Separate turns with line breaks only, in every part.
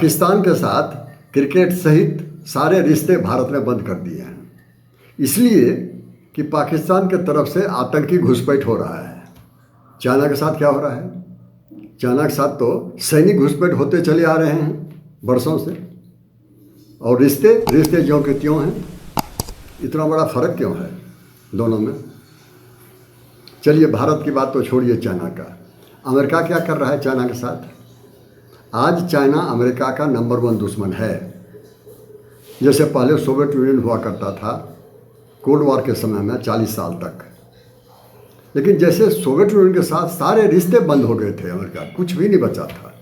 पाकिस्तान के साथ क्रिकेट सहित सारे रिश्ते भारत ने बंद कर दिए हैं, इसलिए कि पाकिस्तान के तरफ से आतंकी घुसपैठ हो रहा है। चाइना के साथ क्या हो रहा है? चाइना के साथ तो सैनिक घुसपैठ होते चले आ रहे हैं बरसों से, और रिश्ते ज्यों के त्यों हैं। इतना बड़ा फर्क क्यों है दोनों में? चलिए, भारत की बात तो छोड़िए, चाइना का। अमेरिका क्या कर रहा है चाइना के साथ? आज चाइना अमेरिका का नंबर 1 दुश्मन है। जैसे पहले सोवियत यूनियन हुआ करता था कोल्ड वॉर के समय में 40 साल तक, लेकिन जैसे सोवियत यूनियन के साथ सारे रिश्ते बंद हो गए थे, अमेरिका कुछ भी नहीं बचा था,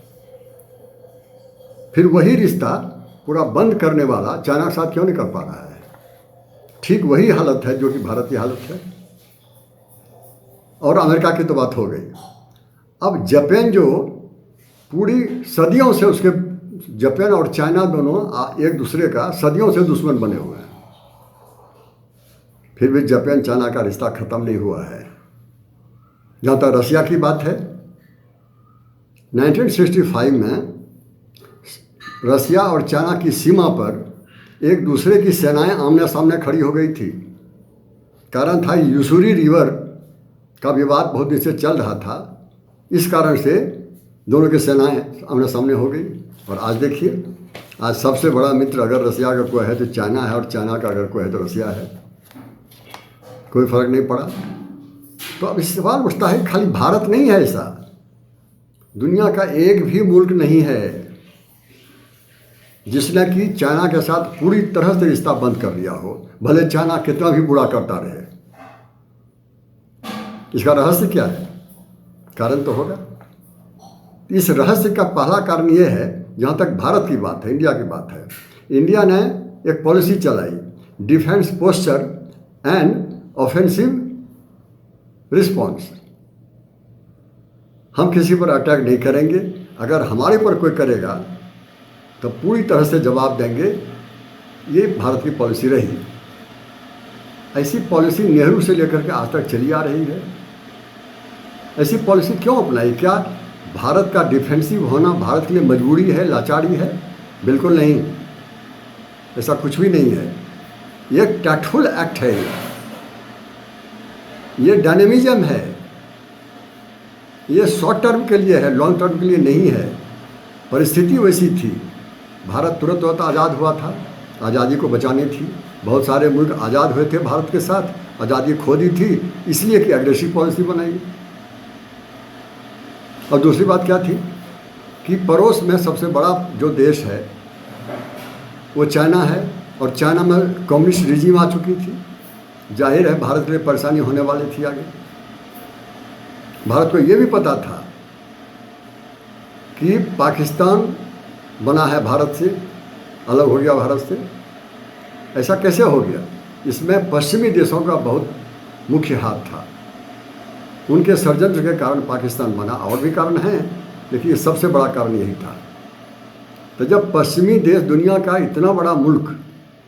फिर वही रिश्ता पूरा बंद करने वाला चाइना के साथ क्यों नहीं कर पा रहा है? ठीक वही हालत है जो कि भारत की हालत है। और अमेरिका की तो बात हो गई। अब जापान जो पूरी सदियों से उसके जापान और चाइना दोनों एक दूसरे का सदियों से दुश्मन बने हुए हैं, फिर भी जापान चाइना का रिश्ता ख़त्म नहीं हुआ है। जहाँ तक रसिया की बात है, 1965 में रसिया और चाइना की सीमा पर एक दूसरे की सेनाएं आमने सामने खड़ी हो गई थी। कारण था यूसुरी रिवर का विवाद बहुत दिन से चल रहा था, इस कारण से दोनों की सेनाएं आमने सामने हो गई। और आज देखिए, आज सबसे बड़ा मित्र अगर रसिया का कोई है तो चाइना है, और चाइना का अगर कोई है तो रसिया है। कोई फर्क नहीं पड़ा। तो अब इस सवाल उठता है, खाली भारत नहीं है ऐसा, दुनिया का एक भी मुल्क नहीं है जिसने कि चाइना के साथ पूरी तरह से रिश्ता बंद कर लिया हो, भले चाइना कितना भी बुरा करता रहे। इसका रहस्य क्या है? कारण तो होगा। इस रहस्य का पहला कारण यह है, जहाँ तक भारत की बात है, इंडिया की बात है, इंडिया ने एक पॉलिसी चलाई, defence posture and offensive response. हम किसी पर अटैक नहीं करेंगे, अगर हमारे पर कोई करेगा तो पूरी तरह से जवाब देंगे। ये भारत की पॉलिसी रही। ऐसी पॉलिसी नेहरू से लेकर के आज तक चली आ रही है। ऐसी पॉलिसी क्यों अपनाई? क्या भारत का डिफेंसिव होना भारत के लिए मजबूरी है, लाचारी है? बिल्कुल नहीं, ऐसा कुछ भी नहीं है। ये टैक्टफुल एक्ट है, ये डायनेमिज्म है, ये शॉर्ट टर्म के लिए है, लॉन्ग टर्म के लिए नहीं है। परिस्थिति वैसी थी। भारत तुरंत आज़ाद हुआ था, आज़ादी को बचानी थी। बहुत सारे मुल्क आज़ाद हुए थे भारत के साथ, आज़ादी खो दी थी, इसलिए कि एग्रेसिव पॉलिसी बनाई। और दूसरी बात क्या थी कि पड़ोस में सबसे बड़ा जो देश है वो चाइना है, और चाइना में कम्युनिस्ट रिजीम आ चुकी थी। जाहिर है भारत के लिए परेशानी होने वाली थी आगे। भारत को ये भी पता था कि पाकिस्तान बना है भारत से, अलग हो गया भारत से। ऐसा कैसे हो गया? इसमें पश्चिमी देशों का बहुत मुख्य हाथ था। उनके षड्यंत्र के कारण पाकिस्तान बना, और भी कारण हैं, लेकिन सबसे बड़ा कारण यही था। तो जब पश्चिमी देश, दुनिया का इतना बड़ा मुल्क,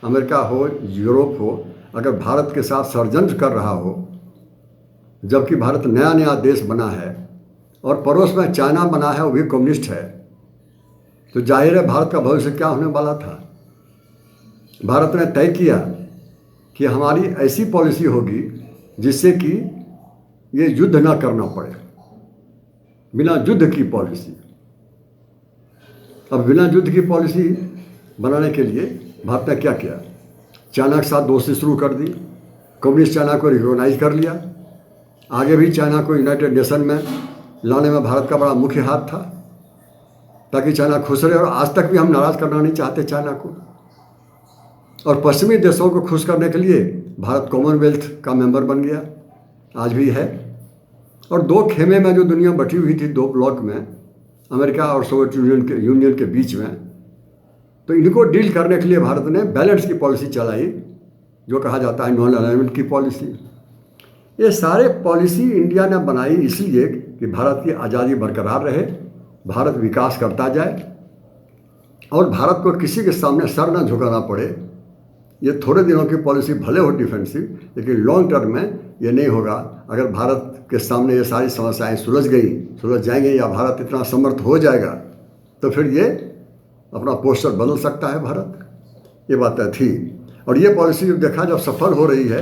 अमेरिका हो, यूरोप हो, अगर भारत के साथ षड्यंत्र कर रहा हो, जबकि भारत नया नया देश बना है और पड़ोस में चाइना बना है, वो भी कम्युनिस्ट है, तो जाहिर है भारत का भविष्य क्या होने वाला था। भारत ने तय किया कि हमारी ऐसी पॉलिसी होगी जिससे कि ये युद्ध ना करना पड़े, बिना युद्ध की पॉलिसी। अब बिना युद्ध की पॉलिसी बनाने के लिए भारत ने क्या किया? चाइना के साथ दोस्ती शुरू कर दी, कम्युनिस्ट चाइना को रिकॉग्नाइज कर लिया। आगे भी चाइना को यूनाइटेड नेशन में लाने में भारत का बड़ा मुख्य हाथ था, ताकि चाइना खुश रहे। और आज तक भी हम नाराज़ करना नहीं चाहते चाइना को। और पश्चिमी देशों को खुश करने के लिए भारत कॉमनवेल्थ का मेंबर बन गया, आज भी है। और दो खेमे में जो दुनिया बटी हुई थी, दो ब्लॉक में, अमेरिका और सोवियत यूनियन के बीच में, तो इनको डील करने के लिए भारत ने बैलेंस की पॉलिसी चलाई, जो कहा जाता है नॉन अलाइनमेंट की पॉलिसी। ये सारे पॉलिसी इंडिया ने बनाई इसलिए कि भारत की आज़ादी बरकरार रहे, भारत विकास करता जाए, और भारत को किसी के सामने सर न झुकाना पड़े। ये थोड़े दिनों की पॉलिसी भले हो डिफेंसिव, लेकिन लॉन्ग टर्म में ये नहीं होगा। अगर भारत के सामने ये सारी समस्याएं सुलझ जाएंगी, या भारत इतना समर्थ हो जाएगा, तो फिर ये अपना पोस्टर बदल सकता है भारत, ये बातें थी। और ये पॉलिसी जब देखा जब सफल हो रही है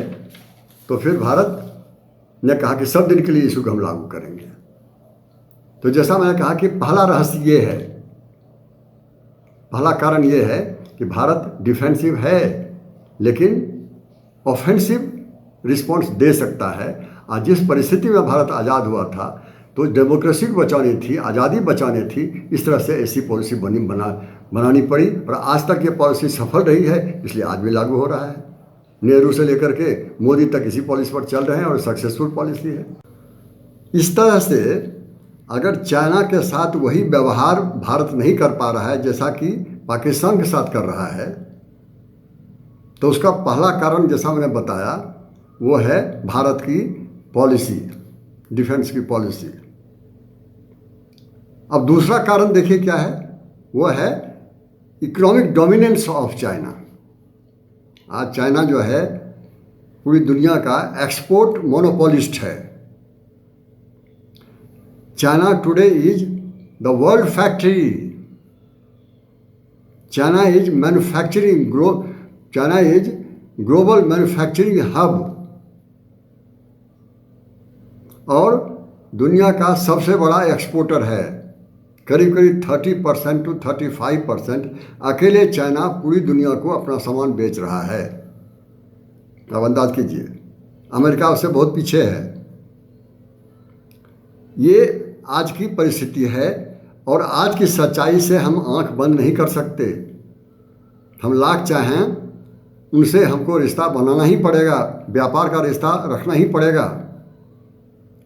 तो फिर भारत ने कहा कि सब दिन के लिए इशू को हम लागू करेंगे। तो जैसा मैंने कहा कि पहला रहस्य ये है, पहला कारण ये है कि भारत डिफेंसिव है लेकिन ऑफेंसिव रिस्पॉन्स दे सकता है। आज जिस परिस्थिति में भारत आज़ाद हुआ था तो डेमोक्रेसी को बचानी थी, आज़ादी बचानी थी, इस तरह से ऐसी पॉलिसी बनानी पड़ी और आज तक ये पॉलिसी सफल रही है, इसलिए आज भी लागू हो रहा है। नेहरू से लेकर के मोदी तक इसी पॉलिसी पर चल रहे हैं और सक्सेसफुल पॉलिसी है। इस तरह से अगर चाइना के साथ वही व्यवहार भारत नहीं कर पा रहा है जैसा कि पाकिस्तान के साथ कर रहा है, तो उसका पहला कारण जैसा मैंने बताया वो है भारत की पॉलिसी, डिफेंस की पॉलिसी। अब दूसरा कारण देखिए क्या है, वो है इकोनॉमिक डोमिनेंस ऑफ चाइना। आज चाइना जो है पूरी दुनिया का एक्सपोर्ट मोनोपोलिस्ट है। China today is the world factory. China is manufacturing China is global manufacturing hub और दुनिया का सबसे बड़ा एक्सपोर्टर है। करीब करीब 30% to 35% अकेले चाइना पूरी दुनिया को अपना सामान बेच रहा है। अब अंदाज कीजिए, अमेरिका उससे बहुत पीछे है। ये आज की परिस्थिति है और आज की सच्चाई से हम आंख बंद नहीं कर सकते। हम लाख चाहें उनसे हमको रिश्ता बनाना ही पड़ेगा, व्यापार का रिश्ता रखना ही पड़ेगा।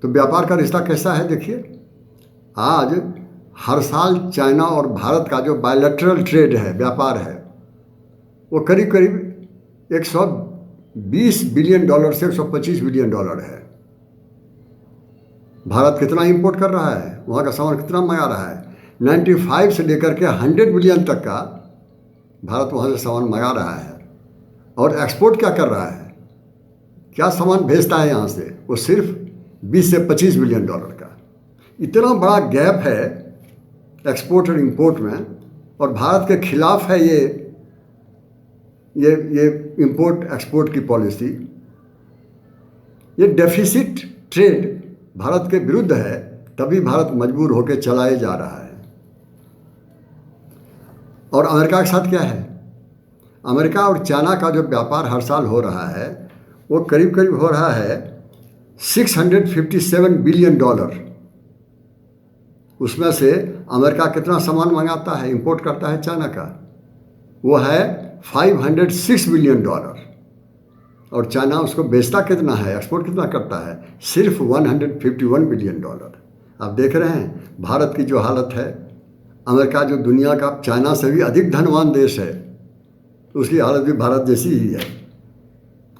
तो व्यापार का रिश्ता कैसा है देखिए, आज हर साल चाइना और भारत का जो बायलैटरल ट्रेड है, व्यापार है, वो करीब करीब 120 बिलियन डॉलर से 125 बिलियन डॉलर है। भारत कितना इंपोर्ट कर रहा है, वहाँ का सामान कितना मंगा रहा है, 95 से लेकर के 100 बिलियन तक का भारत वहाँ से सामान मंगा रहा है। और एक्सपोर्ट क्या कर रहा है, क्या सामान भेजता है यहाँ से, वो सिर्फ 20 से 25 बिलियन डॉलर का। इतना बड़ा गैप है एक्सपोर्ट और इंपोर्ट में, और भारत के खिलाफ है ये इंपोर्ट एक्सपोर्ट की पॉलिसी। ये डेफिसिट ट्रेड भारत के विरुद्ध है, तभी भारत मजबूर होकर चलाए जा रहा है। और अमेरिका के साथ क्या है, अमेरिका और चाइना का जो व्यापार हर साल हो रहा है वो करीब करीब हो रहा है 657 बिलियन डॉलर। उसमें से अमेरिका कितना सामान मंगाता है, इंपोर्ट करता है चाइना का, वो है 506 बिलियन डॉलर। और चाइना उसको बेचता कितना है, एक्सपोर्ट कितना करता है, सिर्फ 151 बिलियन डॉलर। आप देख रहे हैं भारत की जो हालत है। अमेरिका जो दुनिया का चाइना से भी अधिक धनवान देश है, उसकी हालत भी भारत जैसी ही है।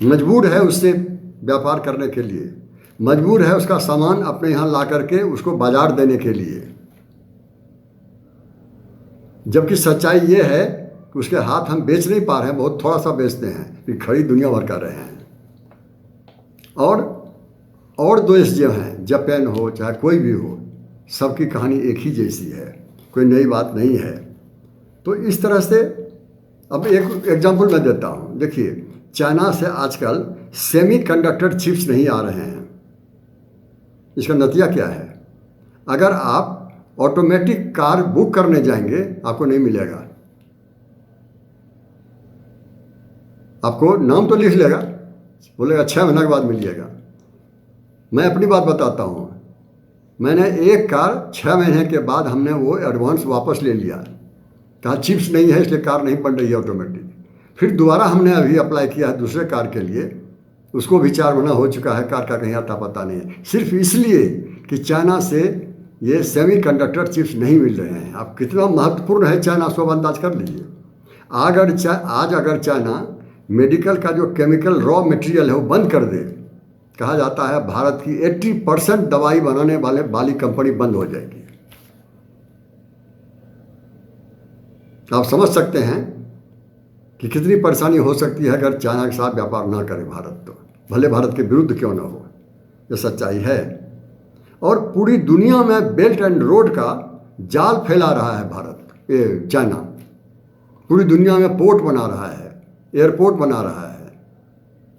मजबूर है उससे व्यापार करने के लिए, मजबूर है उसका सामान अपने यहाँ ला करके उसको बाजार देने के लिए। जबकि सच्चाई ये है कि उसके हाथ हम बेच नहीं पा रहे हैं, बहुत थोड़ा सा बेचते हैं, फिर खड़ी दुनिया भर कर रहे हैं। और देश जो हैं, जापान हो चाहे कोई भी हो, सबकी कहानी एक ही जैसी है, कोई नई बात नहीं है। तो इस तरह से अब एक एग्जांपल मैं देता हूँ। देखिए, चाइना से आजकल सेमीकंडक्टर चिप्स नहीं आ रहे हैं। इसका नतीजा क्या है, अगर आप ऑटोमेटिक कार बुक करने जाएंगे आपको नहीं मिलेगा। आपको नाम तो लिख लेगा, बोलेगा 6 महीने के बाद मिलिएगा। मैं अपनी बात बताता हूँ, मैंने एक कार 6 महीने के बाद हमने वो एडवांस वापस ले लिया, कहा चिप्स नहीं है इसलिए कार नहीं बन रही है ऑटोमेटिक। फिर दोबारा हमने अभी अप्लाई किया है दूसरे कार के लिए, उसको भी 4 महीना हो चुका है, कार का कहीं आता पता नहीं है, सिर्फ इसलिए कि चाइना से ये सेमीकंडक्टर चिप्स नहीं मिल रहे हैं। अब कितना महत्वपूर्ण है चाइना, सब अंदाज कर लीजिए। आज अगर चाइना मेडिकल का जो केमिकल रॉ मटेरियल है वो बंद कर दे, कहा जाता है भारत की 80% दवाई बनाने वाली कंपनी बंद हो जाएगी। आप समझ सकते हैं कि कितनी परेशानी हो सकती है अगर चाइना के साथ व्यापार ना करे भारत, तो भले भारत के विरुद्ध क्यों ना हो, ये सच्चाई है। और पूरी दुनिया में बेल्ट एंड रोड का जाल फैला रहा है चाइना। पूरी दुनिया में पोर्ट बना रहा है, एयरपोर्ट बना रहा है,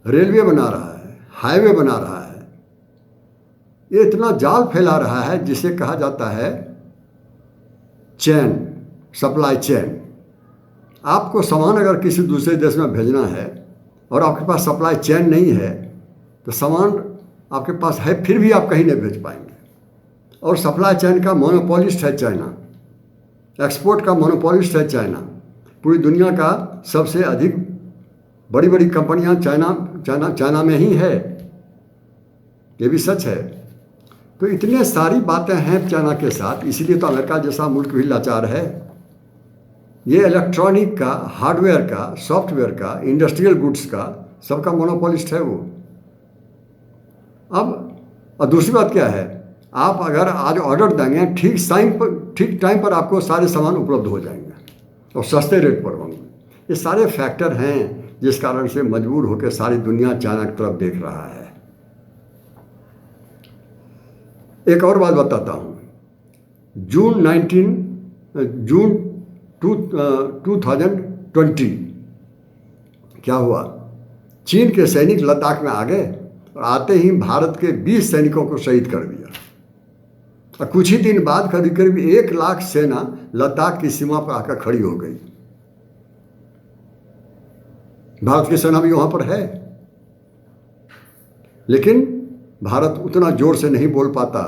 रेलवे बना रहा है, हाईवे बना रहा है। ये इतना जाल फैला रहा है जिसे कहा जाता है चेन, सप्लाई चेन। आपको सामान अगर किसी दूसरे देश में भेजना है और आपके पास सप्लाई चेन नहीं है तो सामान आपके पास है फिर भी आप कहीं नहीं भेज पाएंगे। और सप्लाई चेन का मोनोपोलिस्ट है चाइना, एक्सपोर्ट का मोनोपोलिस्ट है चाइना। पूरी दुनिया का सबसे अधिक बड़ी बड़ी कंपनियां चाइना में ही है, ये भी सच है। तो इतने सारी बातें हैं चाइना के साथ, इसीलिए तो अमेरिका जैसा मुल्क भी लाचार है। ये इलेक्ट्रॉनिक का, हार्डवेयर का, सॉफ्टवेयर का, इंडस्ट्रियल गुड्स का सबका मोनोपोलिस्ट है वो। अब और दूसरी बात क्या है, आप अगर आज ऑर्डर देंगे ठीक टाइम पर आपको सारे सामान उपलब्ध हो जाएंगे और सस्ते रेट पर होंगे। ये सारे फैक्टर हैं जिस कारण से मजबूर होकर सारी दुनिया चाइना की तरफ देख रहा है। एक और बात बताता हूँ, जून 2020 क्या हुआ, चीन के सैनिक लद्दाख में आ गए और आते ही भारत के 20 सैनिकों को शहीद कर दिया। और कुछ ही दिन बाद करीब करीब 1 लाख सेना लद्दाख की सीमा पर आकर खड़ी हो गई। भारत की सेना भी वहां पर है, लेकिन भारत उतना जोर से नहीं बोल पाता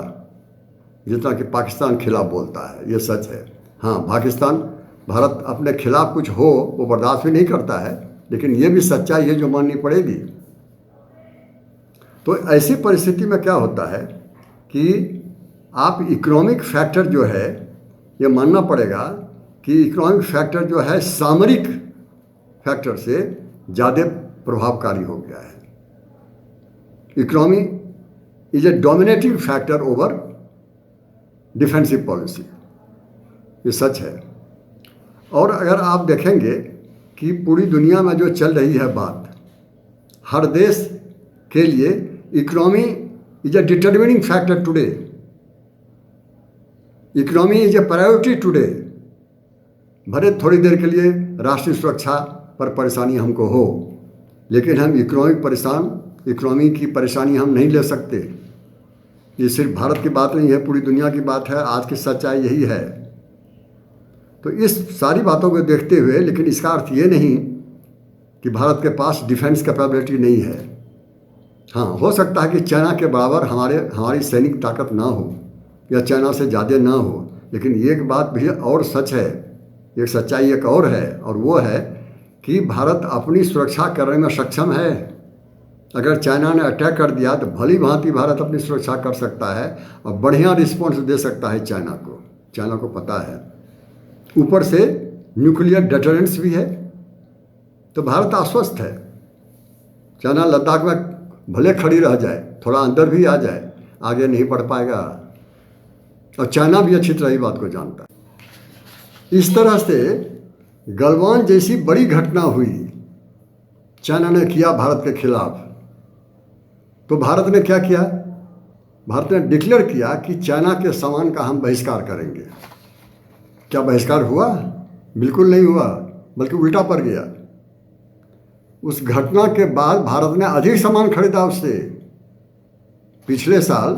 जितना कि पाकिस्तान खिलाफ बोलता है, ये सच है। हाँ, भारत अपने खिलाफ कुछ हो वो बर्दाश्त भी नहीं करता है, लेकिन ये भी सच्चाई है जो माननी पड़ेगी। तो ऐसी परिस्थिति में क्या होता है कि आप इकोनॉमिक फैक्टर जो है, ये मानना पड़ेगा कि इकोनॉमिक फैक्टर जो है सामरिक फैक्टर से ज़्यादा प्रभावकारी हो गया है। Economy is a dominating factor over defensive policy, ये सच है। और अगर आप देखेंगे कि पूरी दुनिया में जो चल रही है बात, हर देश के लिए economy is a determining factor today. Economy is a priority today. भले थोड़ी देर के लिए राष्ट्रीय सुरक्षा पर परेशानी हमको हो, लेकिन हम इकोनॉमी की परेशानी हम नहीं ले सकते। ये सिर्फ भारत की बात नहीं है, पूरी दुनिया की बात है। आज की सच्चाई यही है। तो इस सारी बातों को देखते हुए, लेकिन इसका अर्थ ये नहीं कि भारत के पास डिफेंस कैपेबिलिटी नहीं है। हाँ, हो सकता है कि चाइना के बराबर हमारी सैनिक ताकत ना हो या चाइना से ज़्यादा ना हो, लेकिन एक बात भी और सच है, एक सच्चाई एक और है, और वो है कि भारत अपनी सुरक्षा करने में सक्षम है। अगर चाइना ने अटैक कर दिया तो भली भांति भारत अपनी सुरक्षा कर सकता है और बढ़िया रिस्पॉन्स दे सकता है चाइना को पता है। ऊपर से न्यूक्लियर डिटरेंस भी है, तो भारत आश्वस्त है। चाइना लद्दाख में भले खड़ी रह जाए, थोड़ा अंदर भी आ जाए, आगे नहीं बढ़ पाएगा। और चाइना भी अच्छी तरह बात को जानता है। इस तरह से गलवान जैसी बड़ी घटना हुई, चाइना ने किया भारत के खिलाफ, तो भारत ने क्या किया? भारत ने डिक्लेयर किया कि चाइना के सामान का हम बहिष्कार करेंगे। क्या बहिष्कार हुआ? बिल्कुल नहीं हुआ, बल्कि उल्टा पड़ गया। उस घटना के बाद भारत ने अधिक सामान खरीदा उससे। पिछले साल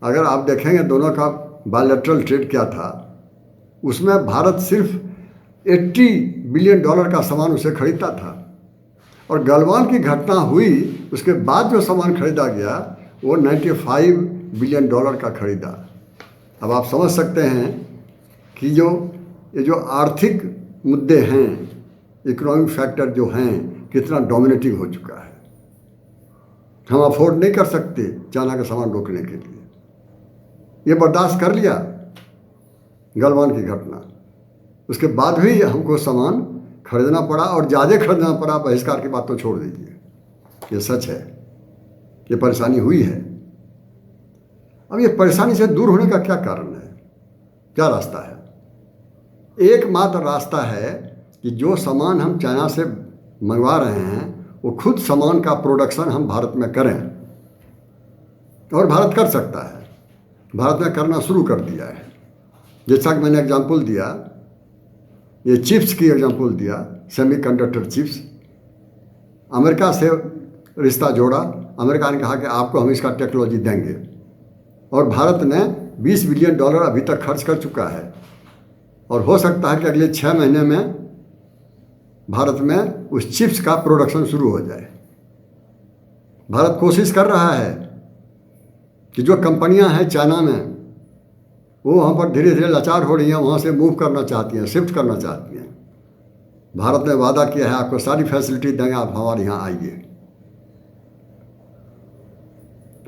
अगर आप देखेंगे दोनों का बायलैटरल ट्रेड क्या था, उसमें भारत सिर्फ $80 बिलियन का सामान उसे खरीदता था। और गलवान की घटना हुई उसके बाद जो सामान खरीदा गया वो $95 बिलियन का खरीदा। अब आप समझ सकते हैं कि ये जो आर्थिक मुद्दे हैं, इकोनॉमिक फैक्टर जो हैं, कितना डोमिनेटिंग हो चुका है। हम अफोर्ड नहीं कर सकते चाइना का सामान रोकने के लिए। ये बर्दाश्त कर लिया गलवान की घटना, उसके बाद भी हमको सामान खरीदना पड़ा और ज़्यादा खरीदना पड़ा। बहिष्कार की बात तो छोड़ दीजिए, ये सच है, ये परेशानी हुई है। अब ये परेशानी से दूर होने का क्या कारण है, क्या रास्ता है? एकमात्र रास्ता है कि जो सामान हम चाइना से मंगवा रहे हैं वो खुद सामान का प्रोडक्शन हम भारत में करें, और भारत कर सकता है। भारत ने करना शुरू कर दिया है। जैसा कि मैंने एग्जाम्पल दिया ये चिप्स की एग्जांपल दिया, सेमीकंडक्टर चिप्स। अमेरिका से रिश्ता जोड़ा, अमेरिका ने कहा कि आपको हम इसका टेक्नोलॉजी देंगे, और भारत ने $20 बिलियन अभी तक खर्च कर चुका है, और हो सकता है कि अगले 6 महीने में भारत में उस चिप्स का प्रोडक्शन शुरू हो जाए। भारत कोशिश कर रहा है कि जो कंपनियां हैं चाइना में, वो वहाँ पर धीरे धीरे लाचार हो रही हैं, वहाँ से मूव करना चाहती हैं, शिफ्ट करना चाहती हैं। भारत ने वादा किया है आपको सारी फैसिलिटी देंगे, आप हमारे यहाँ आइए।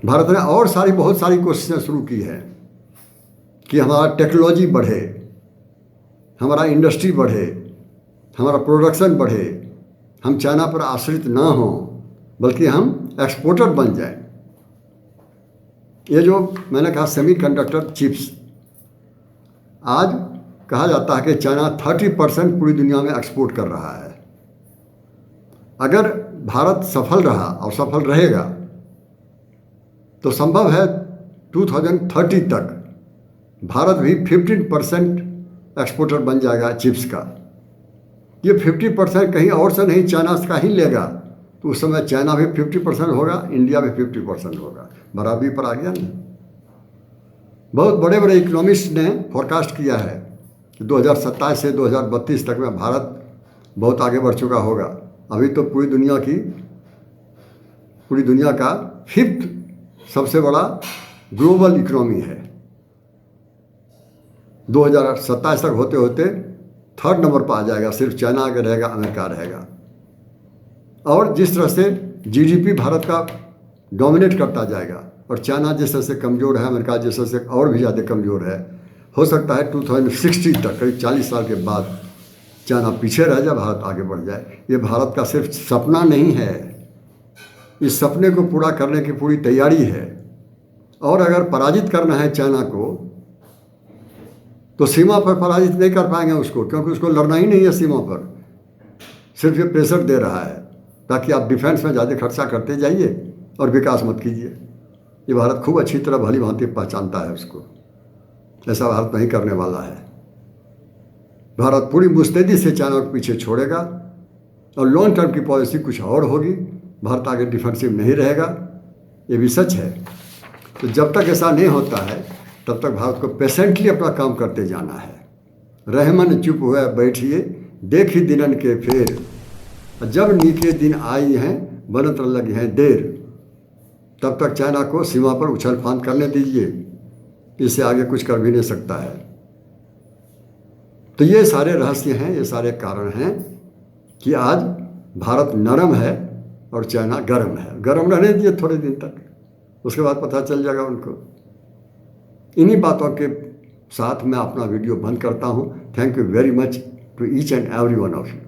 भारत ने और बहुत सारी कोशिशें शुरू की है कि हमारा टेक्नोलॉजी बढ़े, हमारा इंडस्ट्री बढ़े, हमारा प्रोडक्शन बढ़े, हम चाइना पर आश्रित ना हों, बल्कि हम एक्सपोर्टर बन जाएं। ये जो मैंने कहा सेमीकंडक्टर चिप्स, आज कहा जाता है कि चाइना 30% पूरी दुनिया में एक्सपोर्ट कर रहा है। अगर भारत सफल रहा और सफल रहेगा तो संभव है 2030 तक भारत भी 15% एक्सपोर्टर बन जाएगा चिप्स का। ये 50% कहीं और से नहीं, चाइना का ही लेगा, तो उस समय चाइना भी 50% होगा, इंडिया भी 50% होगा। बराबरी पर आ गया ना। बहुत बड़े बड़े इकोनॉमिस्ट ने फोरकास्ट किया है कि 2027 से 2032 तक में भारत बहुत आगे बढ़ चुका होगा। अभी तो पूरी दुनिया का 5th सबसे बड़ा ग्लोबल इकोनॉमी है। 2027 तक होते होते 3rd नंबर पर आ जाएगा, सिर्फ चाइना आगे रहेगा, अमेरिका रहेगा। और जिस तरह से जीडीपी भारत का डोमिनेट करता जाएगा, और चाइना जिस तरह से कमज़ोर है, अमेरिका जिस तरह से और भी ज़्यादा कमज़ोर है, हो सकता है 2060 तक, करीब 40 साल के बाद चाइना पीछे रह जाए, भारत आगे बढ़ जाए। ये भारत का सिर्फ सपना नहीं है, इस सपने को पूरा करने की पूरी तैयारी है। और अगर पराजित करना है चाइना को, तो सीमा पर पराजित नहीं कर पाएंगे उसको, क्योंकि उसको लड़ना ही नहीं है सीमा पर। सिर्फ ये प्रेशर दे रहा है ताकि आप डिफेंस में ज़्यादा खर्चा करते जाइए और विकास मत कीजिए। ये भारत खूब अच्छी तरह भली भांति पहचानता है उसको। ऐसा भारत नहीं करने वाला है। भारत पूरी मुस्तैदी से चाइना को पीछे छोड़ेगा, और लॉन्ग टर्म की पॉलिसी कुछ और होगी। भारत आगे डिफेंसिव नहीं रहेगा, ये भी सच है। तो जब तक ऐसा नहीं होता है, तब तक भारत को पेशेंटली अपना काम करते जाना है। रहमन चुप हुए बैठिए, देखी दिनन के फेर, जब नीके दिन आई हैं बनत लगी हैं देर। तब तक चाइना को सीमा पर उछल फांद करने दीजिए, इससे आगे कुछ कर भी नहीं सकता है। तो ये सारे रहस्य हैं, ये सारे कारण हैं कि आज भारत नरम है और चाइना गर्म है। गर्म रहने दीजिए थोड़े दिन तक, उसके बाद पता चल जाएगा उनको। इन्हीं बातों के साथ मैं अपना वीडियो बंद करता हूँ। Thank you very much to each and every one of you.